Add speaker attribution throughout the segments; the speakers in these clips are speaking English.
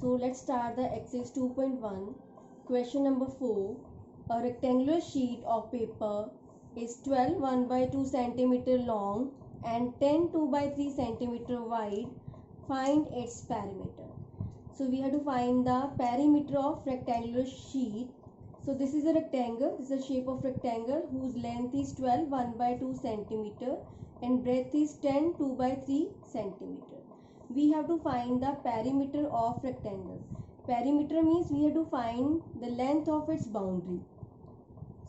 Speaker 1: So let's start the exercise 2.1. Question number 4. A rectangular sheet of paper is 12 1 by 2 centimeter long and 10 2 by 3 centimeter wide. Find its perimeter. So we have to find the perimeter of rectangular sheet. So this is a rectangle. This is the shape of rectangle whose length is 12 1 by 2 centimeter and breadth is 10 2 by 3 centimeter. We have to find the perimeter of rectangle. Perimeter means we have to find the length of its boundary.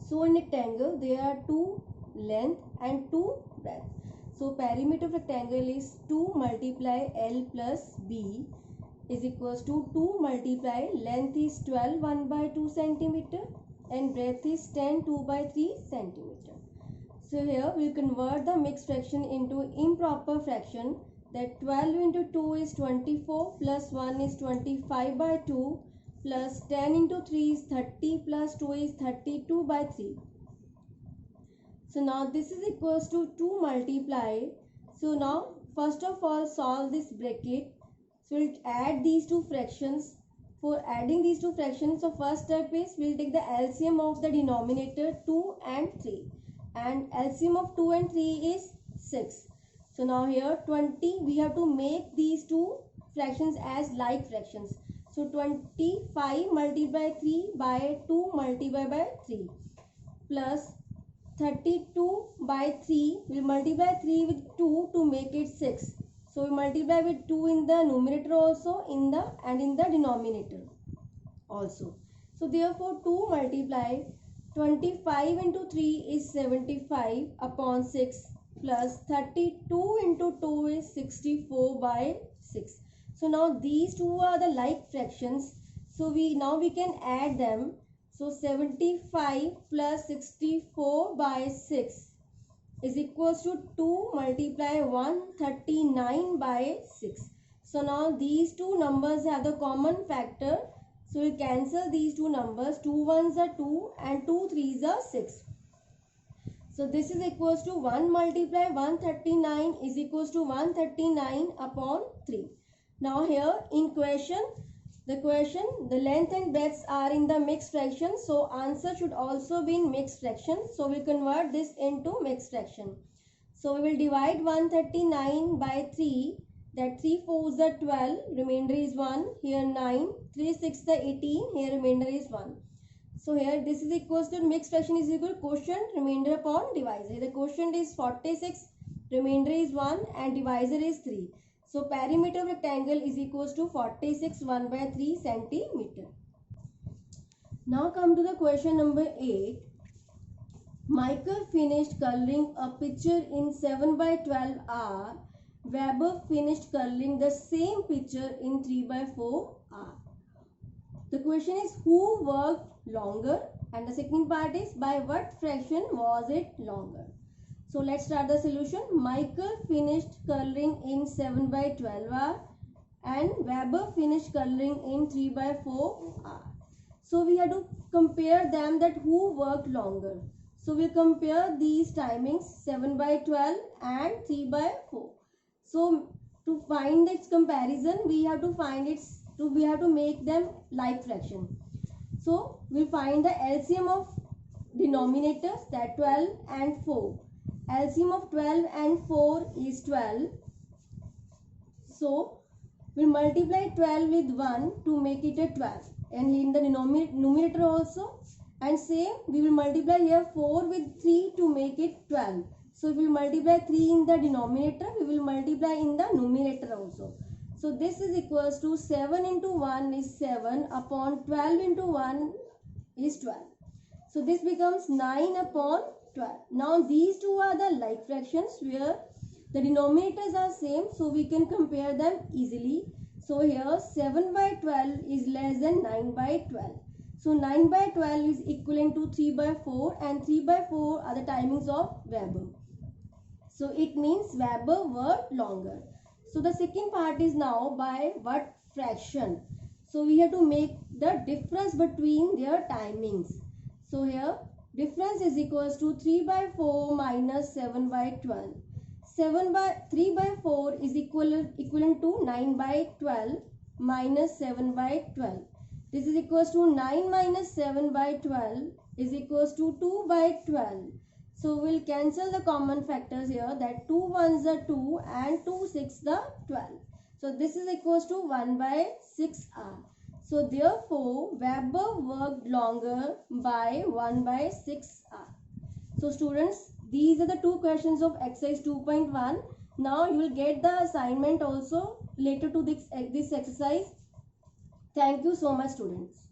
Speaker 1: So in rectangle there are two length and two breadth. So perimeter of rectangle is 2 multiply L plus B is equals to 2 multiply length is 12 1 by 2 centimeter and breadth is 10 2 by 3 centimeter. So here we will convert the mixed fraction into improper fraction. That 12 into 2 is 24 plus 1 is 25 by 2 plus 10 into 3 is 30 plus 2 is 32 by 3. So now this is equals to 2 multiply. So now first of all solve this bracket. So we'll add these two fractions. For adding these two fractions, so first step is we'll take the LCM of the denominator 2 and 3. And LCM of 2 and 3 is 6. So now here 20, we have to make these two fractions as like fractions. So 25 multiplied by 3 by 2 multiplied by 3 plus 32 by 3, we multiply 3 with 2 to make it 6. So we multiply with 2 in the numerator also in the denominator also. So therefore 2 multiply 25 into 3 is 75 upon 6 plus 32 into 2 is 64 by 6. So now these two are the like fractions. So we can add them. So 75 plus 64 by 6 is equals to 2 multiply 139 by 6. So now these two numbers have the common factor. So we cancel these two numbers. 2 ones are 2 and 2 threes are 6. So this is equals to 1 multiply 139 is equals to 139 upon 3. Now here in the length and breadth are in the mixed fraction. So answer should also be in mixed fraction. So we convert this into mixed fraction. So we will divide 139 by 3. That 3 4s are 12. Remainder is 1. Here 9. 3 6 the 18. Here remainder is 1. So here this is equals to mixed fraction is equal to quotient remainder upon divisor. The quotient is 46, remainder is 1 and divisor is 3. So perimeter of rectangle is equals to 46 1 by 3 centimeter. Now come to the question number 8. Michael finished coloring a picture in 7 by 12 hour. Weber finished coloring the same picture in 3 by 4 hour. The question is who worked longer, and the second part is by what fraction was it longer. So let's start the solution. Michael finished coloring in 7 by 12 hour and Weber finished coloring in 3 by 4 hour. So we have to compare them, that who worked longer. So we compare these timings 7 by 12 and 3 by 4. So to find its comparison we have to make them like fraction. So we'll find the LCM of denominators, that 12 and 4. LCM of 12 and 4 is 12. So we'll multiply 12 with 1 to make it a 12. And in the numerator also. And same we will multiply here 4 with 3 to make it 12. So if we multiply 3 in the denominator, we will multiply in the numerator also. So this is equals to 7 into 1 is 7 upon 12 into 1 is 12. So this becomes 9 upon 12. Now these two are the like fractions where the denominators are same. So we can compare them easily. So here 7 by 12 is less than 9 by 12. So 9 by 12 is equivalent to 3 by 4 and 3 by 4 are the timings of Weber. So it means Weber worked longer. So the second part is now by what fraction. So we have to make the difference between their timings. So here difference is equals to 3 by 4 minus 7 by 12. 3 by 4 is equivalent to 9 by 12. minus 7 by 12. This is equals to 9 minus 7 by 12 is equals to 2 by 12. So we'll cancel the common factors here, that 2 ones are 2 and 2 6 the 12. So this is equals to 1 by 6r. So therefore Weber worked longer by 1 by 6r. So students, these are the two questions of exercise 2.1. Now you will get the assignment also later to this exercise. Thank you so much, students.